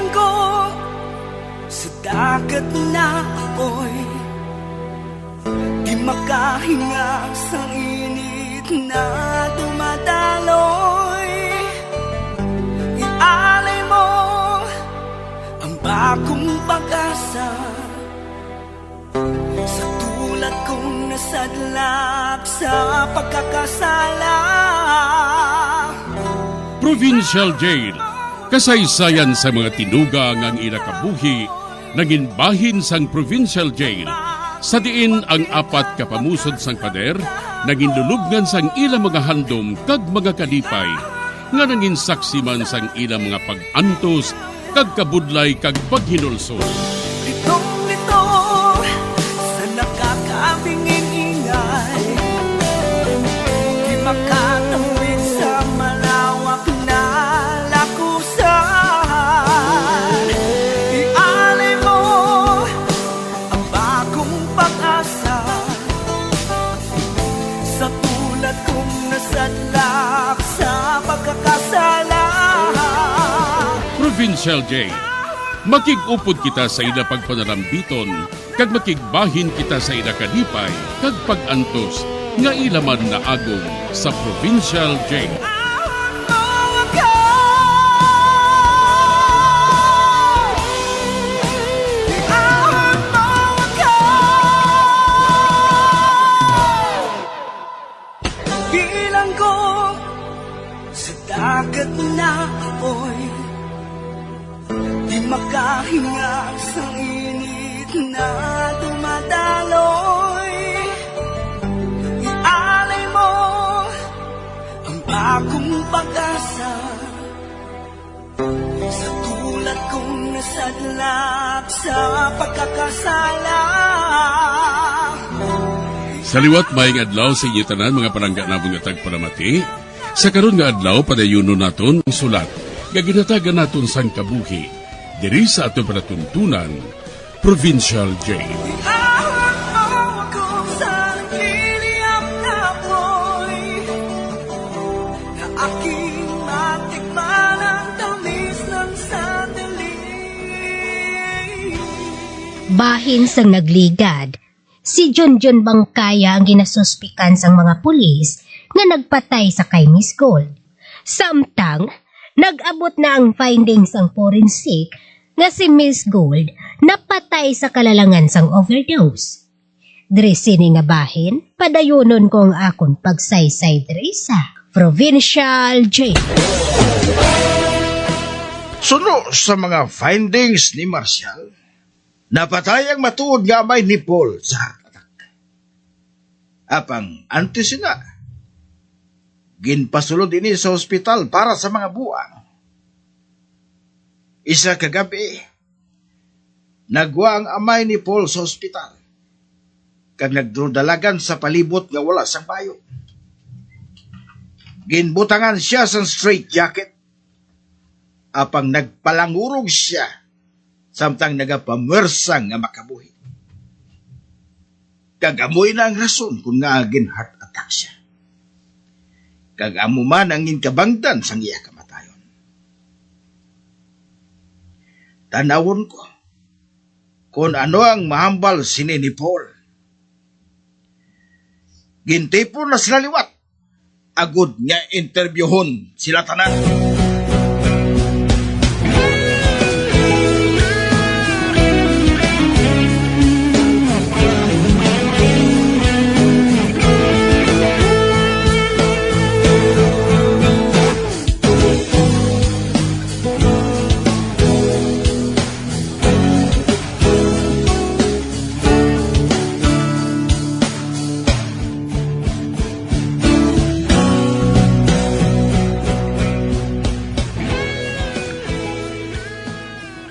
Bilanggo sa dagat na apoy, di makahinga sa init na dumadaloy. Ialay mo ang bagong pag-asa sa tulad kong nasadlak sa pagkakasala. Provincial Jail, kasaysayan sa mga tinugang ang inakabuhi, naging bahin sang Provincial Jail. Sa diin ang apat kapamusod sang pader, naging lulubngan sang ilang mga handom kag mga kalipay, nga naging saksi man sang ilang mga pag-antos, kag kabudlay kag paghinulsol. Litong-lito sa nakakabingin ingay, di makatawid sa malawak na lakusan. Ialay mo ang bagong pag-asa sa tulad kong nasadlak sa pagkakasala. Provincial Jail, makig-upod kita sa ila pagpanarambiton, kag makigbahin kita sa ila kalipay, kag pag-antos, nga ilaman na agong sa Provincial Jail. Bilanggo sa dagat na apoy, di makahinga sa init na dumadaloy. Ialay mo ang bagong pag-asa sa tulad kong nasadlak sa pagkakasala. Sa liwat maing adlaw sa inyo tanan mga palangga na mga tagparamati, sa karon nga adlaw padayuno naton ang sulat, nga ginatagan naton sang kabuhi, diri sa ato panatuntunan, Provincial Jail. Ahon mo ako sa nagkiliyap na apoy, na aking matikman ang tamis ng sandali. Bahin sang nagligad, si Junjun Bangkaya ang ginasuspikan sang mga pulis nga nagpatay sa kay Miss Gold. Samtang, nag-abot na ang findings ang forensic nga si Miss Gold napatay sa kalalangan sang overdose. Diri sini nga bahin, padayonon ko ang akon pagsaysay diri sa Provincial Jail. Suno sa mga findings ni Marcial, napatay ang matuod nga amay ni Paul sa heart attack. Apang antes na, ginpasulod ini sa ospital para sa mga buwang. Isa kagabi, nagwa ang amay ni Paul sa ospital, kag nagdrodalagan sa palibot nga wala sa bayo. Ginbutangan siya sa straight jacket, apang nagpalangurog siya, samtang nagapamersang nga makabuhi. Kagamoy na ang rason kung nga agin heart attack siya. Kagamo man ang inkabangdan sang iya kamatayon. Tanawon ko kung ano ang mahambal sini ni Paul. Gintipo na sila liwat. Agud nga interviewon sila tanan.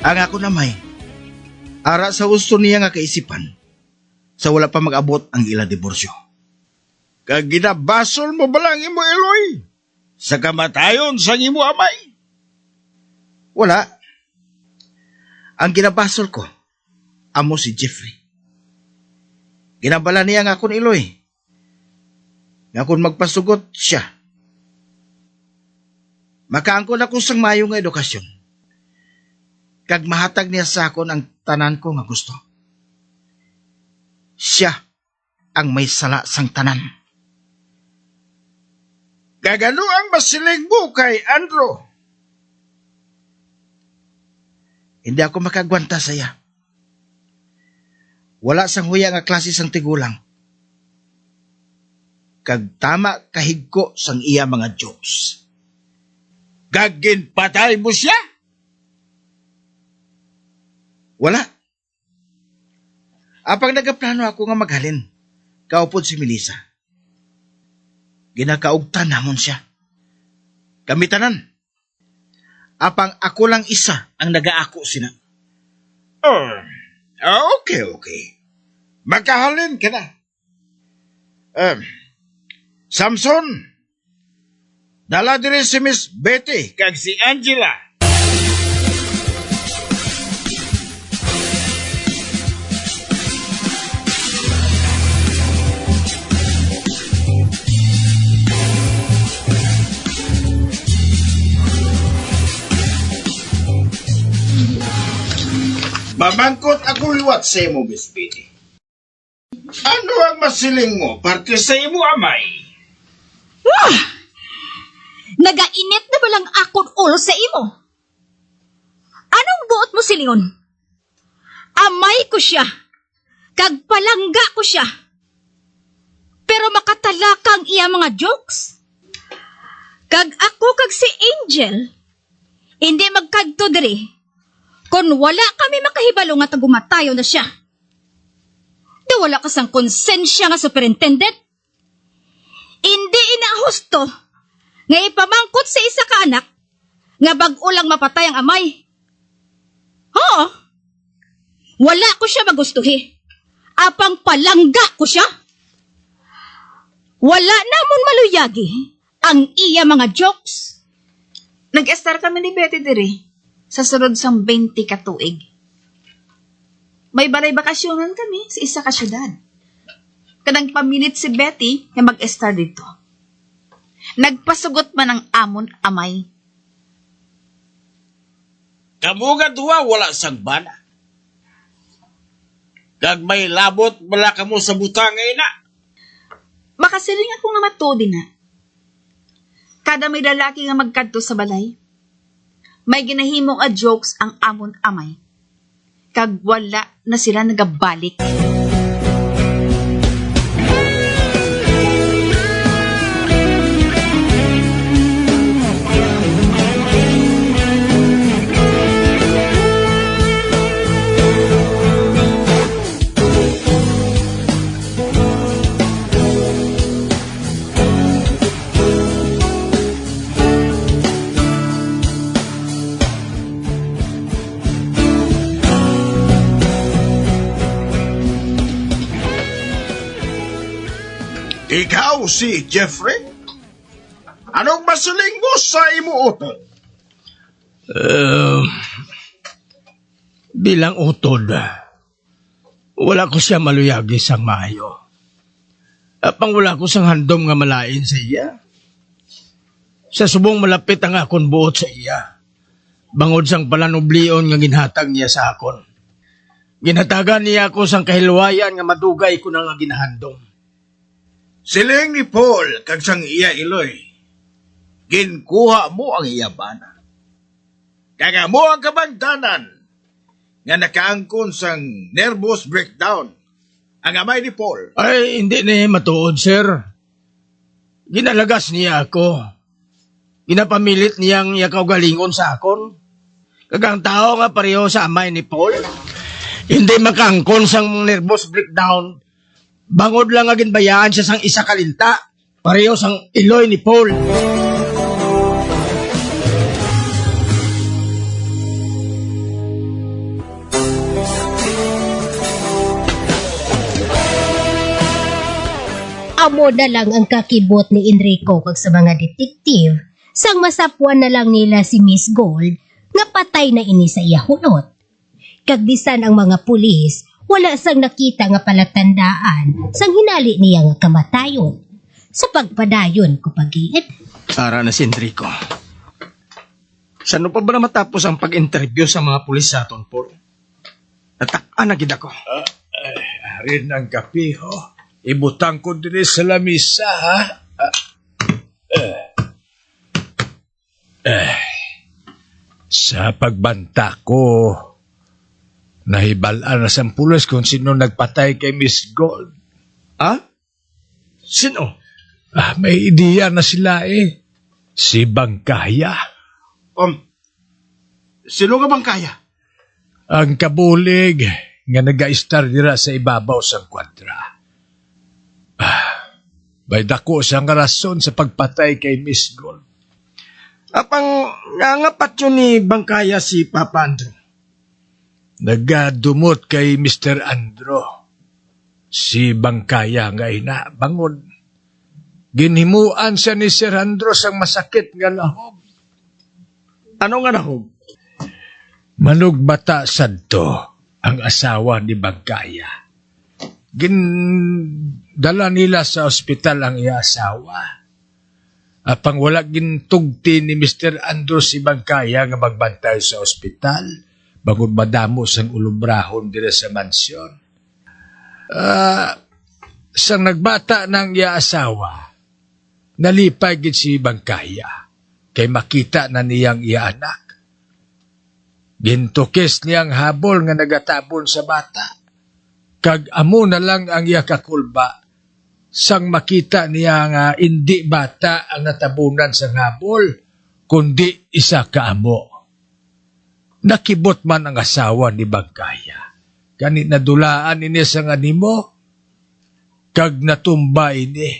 Ang ako namay, ara sa gusto niya nga kaisipan, sa wala pa mag-abot ang ila diborsyo. Kag ginabasol mo balang imo Eloy, sa kamatayon sa imo amay. Wala. Ang ginabasol ko, amo si Jeffrey. Ginabala niya nga akong Eloy, nga kung magpasugot siya, makaangkon ako sang mayo nga edukasyon. kag mahatag niya sa akon ang tanan ko nga gusto. Siya ang may sala sang tanan. Gagano ang masiling mo kay Andrew? Hindi ako makagwanta sa iya. Wala sang huya nga klase sang tigulang. Kag tama kahigko sang iya mga jokes. Gagin patay mo siya? Wala. Apang nagaplano ako nga maghalin, kaupod si Melissa. Ginakaugtan namon siya. Kami tanan. Apang ako lang isa ang nagaako sina. Okay. Magkahalin ka na. Samson, dala din si Miss Betty kag si Angela. Mamangkot ako liwat sa imo, Miss Betty. Ano ang masiling mo parte sa imo amay? Nagainit na balang akong ulo sa imo. Anong buot mo silingon? Amay ko siya. Kagpalangga ko siya. Pero makatalakang iya mga jokes. Kag ako kag si Angel, hindi magkadto diri. Kung wala kami makahibalo nga tagumatayo na siya. Di wala ka sang konsensya nga superintendent. Hindi inahusto nga ipamangkot sa isa ka anak nga bag-o lang mapatay ang amay. Oo. Wala ko siya magustuhi. Apang palangga ko siya. Wala namon maluyagi ang iya mga jokes. Nag-estar kami ni Betty diri sa sunod sang 20 ka tuig. May balay bakasyonan kami sa isa ka syudad. Kanang pamilit si Betty na mag-estar dito. Nagpasugot man ang amon amay. Kamu nga duwa wala sang bana. Kag may labot wala kamo sa butang ngay na. Makasiling ako nga matodi na. Kada may lalaki nga magkadto sa balay, may ginahimong a jokes ang amon amay. Kag wala na sila nagabalik. Ikaw si Jeffrey? Anong masiling mo sa imo utod? Bilang utod, wala ko siya maluyagi sang maayo. Apang wala ko sang handom nga malain sa iya. Sa subong malapit ang akon buot sa iya. Bangod sang palanublion nga ginhatag niya sa akon. Ginhatagan niya ako sang kahilwayan nga madugay ko na nga ginahandom. Siling ni Paul kag sang iya iloy. Ginkuha mo ang iya bana. Kaga mo ang kabangtanan nga nakaangkon sang nervous breakdown ang amay ni Paul. Ay, hindi na matuod, sir. Ginalagas niya ako. Ginapamilit niyang yakaw galingon sa akon. Kagang tao nga pareho sa amay ni Paul. Hindi makaangkon sang nervous breakdown. Bangod lang nga ginbayaan siya sang isa kalinta. Pareho sang iloy ni Paul. Amo na lang ang kakibot ni Enrico kag sa mga detektive sang masapuan na lang nila si Miss Gold nga patay na ini sa iya hunot. Kag bisan ang mga pulis wala sang nakita nga palatandaan sang hinali niya nga kamatayon. Sa pagpadayon ko pagiit. Para na si Enrico. Saan pa ba na matapos ang pag-interview sa mga pulis sa aton po? Natak-an na gid ako. Arin ang kape, ho. Ibutang ko din sa lamisa, ha? Sa pagbanta ko, nahibalaan na sa pulis kung sino nagpatay kay Miss Gold. Ha? Sino? May ideya na sila eh. Si Bangkaya. Sino ka bang kaya? Ang kabulig nga nag-aistar dira sa ibabaw sa kwadra. May dako siyang rason sa pagpatay kay Miss Gold. Apang nangapat yun ni Bangkaya si Papa Andrew. Nagadumot kay Mr. Andro. Si Bangkaya nga ina, bangon. Ginhimuan siya ni Sir Andro sang masakit nga lahog. Ano nga nahog? Manugbata sadto ang asawa ni Bangkaya. Gindala nila sa ospital ang iya asawa. Apang wala gintugti ni Mr. Andro si Bangkaya nga magbantay sa ospital. Bangod madamo sang ulubrahon dire sa mansyon. Sang nagbata ng iya asawa, nalipay gid si Bangkaya kay makita na niyang iya anak. Gintukis niyang habol nga nagatabon sa bata. Kag amo na lang ang iya kakulba sang makita niya nga hindi bata ang natabunan sa habol, kundi isa ka amo. Nakibot man ang asawa ni Bangkaya. Kani nadulaan ini sa nganimo, kag natumba ini,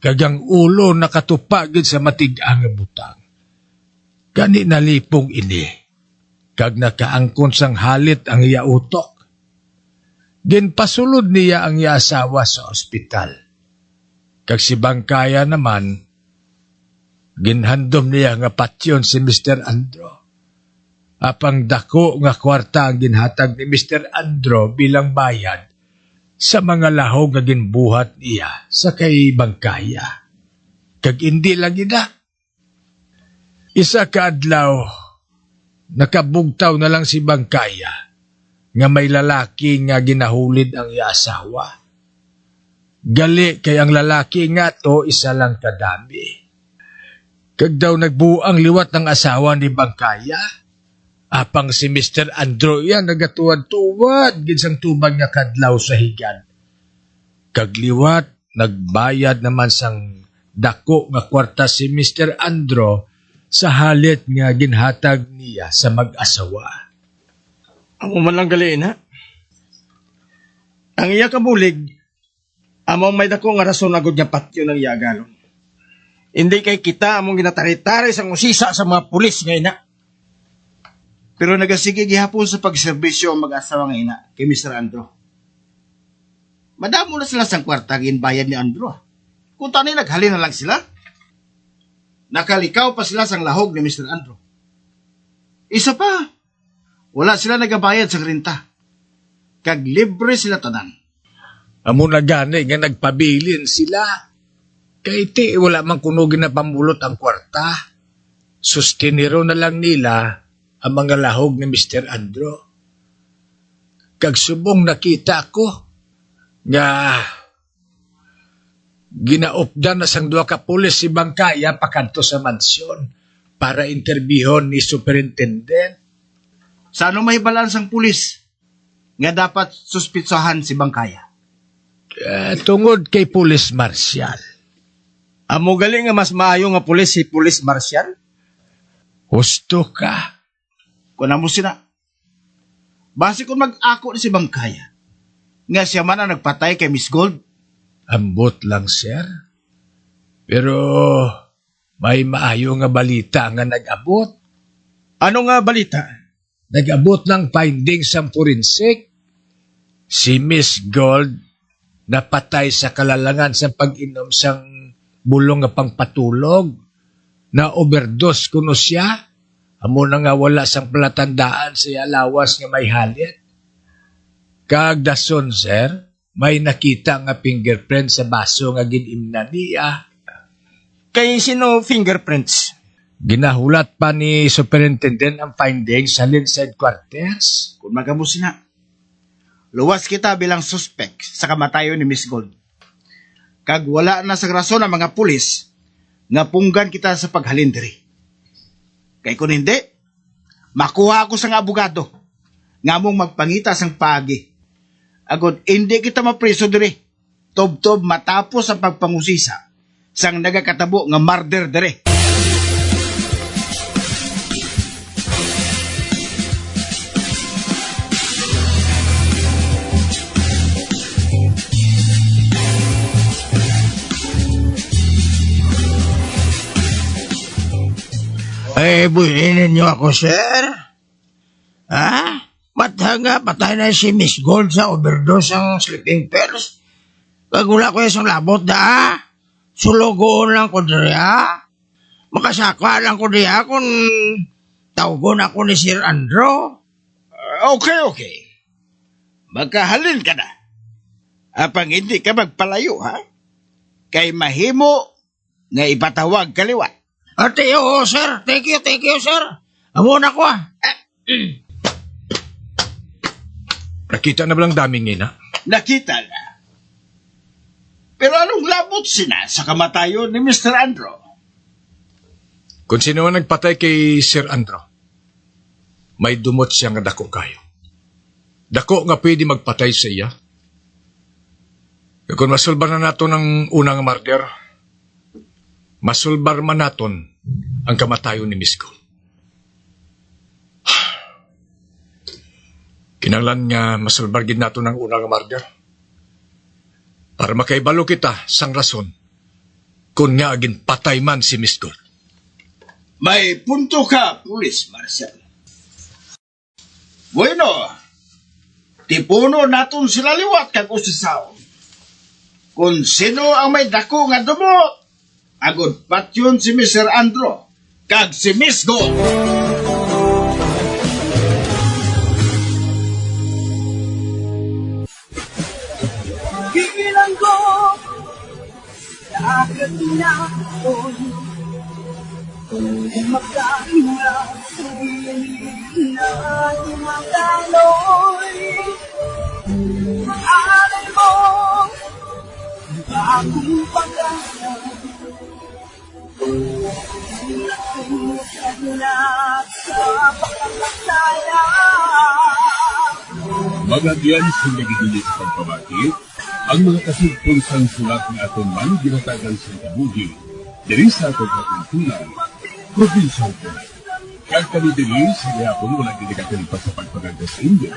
kag ang ulo nakatupagid sa matig-ang butang. Kani nalipong ini, kag nakaangkon sang halit ang iya utok. Ginpasulod niya ang iya asawa sa ospital. Kag si Bangkaya naman, ginhandom niya nga patyon si Mr. Andro. Apang dako nga kwarta ang ginhatag ni Mr. Andro bilang bayad sa mga lahog nga ginbuhat niya sa kay Bangkaya. Kag hindi lang ina. Isa ka adlaw, nakabugtaw na lang si Bangkaya nga may lalaki nga ginahulid ang iya asawa. Gali kay ang lalaki nga to isa lang kadami. Kag daw nagbuang liwat ng asawa ni Bangkaya, apang si Mr. Andro yan nagatuwad-tuwad ginsang tubag nga kadlaw sa higad. Kag liwat, nagbayad naman sang dako nga kwarta si Mr. Andro sa halit nga ginhatag niya sa mag-asawa. Amo man lang gali na. Ang iya kabulig, amo may dako nga rason agad niya patyo ng iya galon. Hindi kay kita among ginatari-tari sang usisa sa mga pulis nga ina. Pero nagasige gihapon sa pagserbisyo ang mag-asawa nga ina kay Mr. Andro. Madamo na sila sang kwarta ginbayad ni Andro. Kung tanay naghalin na lang sila. Nakalikaw pa sila sang lahog ni Mr. Andro. Isa pa, wala sila nagabayad sa renta. Kag libre sila tanan. Amo na gani nga nagpabilin sila. Kay ti wala man kunugin na pamulot ang kwarta. Sustiniro na lang nila ang mga lahog ni Mr. Andro. Kag subong nakita ko nga ginaupdan na sang duha ka pulis si Bangkaya pakanto sa mansyon para interbihon ni superintendent. Sa ano may balansang pulis nga dapat suspitsahan si Bangkaya? Tungod kay Pulis Marshal. Amo gali nga mas maayo nga pulis si Pulis Marshal? Husto ka. Kung mo sila. Base kung mag-ako ni si Bangkaya, nga siya man ang nagpatay kay Miss Gold. Ambot lang, sir. Pero may maayo nga balita nga nag-abot. Ano nga balita? Nag-abot ng findings sa forensic. Si Miss Gold napatay sa kalalangan sa pag-inom sang bulong nga pangpatulog. Na overdose kuno siya. Amo na nga wala sang palatandaan sa lawas nga may halit. Kagdason, sir, may nakita nga fingerprint sa baso nga ginimna niya. Kay sino fingerprints? Ginahulat pa ni Superintendent ang findings sa Linside Quarters. Kung magamusin na, luwas kita bilang suspect sa kamatayon ni Miss Gold. Kag wala na sa rason ang mga pulis nga punggan kita sa paghalin diri. Kay kung hindi, makuha ako sa abogado nga mong magpangita sang pagi. Agod, hindi kita mapriso diri. Tob-tob matapos ang pagpangusisa sang nagakatabo nga murder diri. Ay, buhinin niyo ako, sir. Ha? Matha nga, patay na si Miss Gold sa overdose ang sleeping pills. Kagula ko isang labot da, ha? Sulugoon lang ko diri, ha? Makasaka lang ko diri, ha? Kung tawgon ako ni Sir Andrew. Okay. Magkahalin ka na. Apang hindi ka magpalayo, ha? Kay mahimo nga ipatawag kaliwa. Ate, oo, sir. Thank you, sir. Amo na ko, ha? Nakita na ba lang daming ina? Nakita na. Pero anong labot sina sa kamatayon ni Mr. Andrew? Kung sino ang nagpatay kay Sir Andrew, may dumot siya nga dako kayo. Dako nga pwede magpatay sa iya. Kung masulbar na nato ng unang murder, masulbar man naton ang kamatayon ni Miss Gold. Kinanglan nga masulbar gid nato ng unang murder para makaibalo kita sang rason kung nga agin patay man si Miss Gold. May punto ka, Pulis Marcial. Bueno, tipuno naton sila liwat kag usisaon. Kung sino ang may dako nga dumot, agod patyon si Mr. Andrew kag si Miss Gold. Gigilan ko na agad na ako magkahinga sabihin na tumataloy. Alay mo bagong pagkaya sa pagkakasaya. Mga diyan sa nagigilit sa pagpabakit, ang mga kasugpunsang sulat ng atong man ginatagan sa kabuhi, diri sa atong katuntunan, provincial po. Kag kami diri sa gihapon wala ginikatin pa sa pagpaganda sa inyo.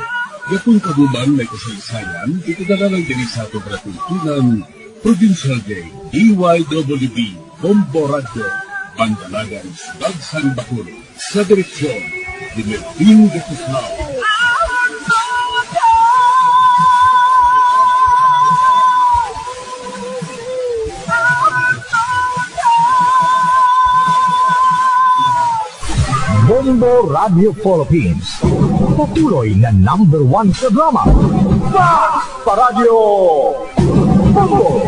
Gapon kabuman may kasaysayan, ito na lang diri sa atong katuntunan, Provincial Day, DYWB, Combo Radio, Bandalagan, Bagsang Bakulo, sa direksyon, Dimertin Gatuslao. Bombo Radio Philippines. Patuloy na #1 sa drama. Pa Radio Bombo!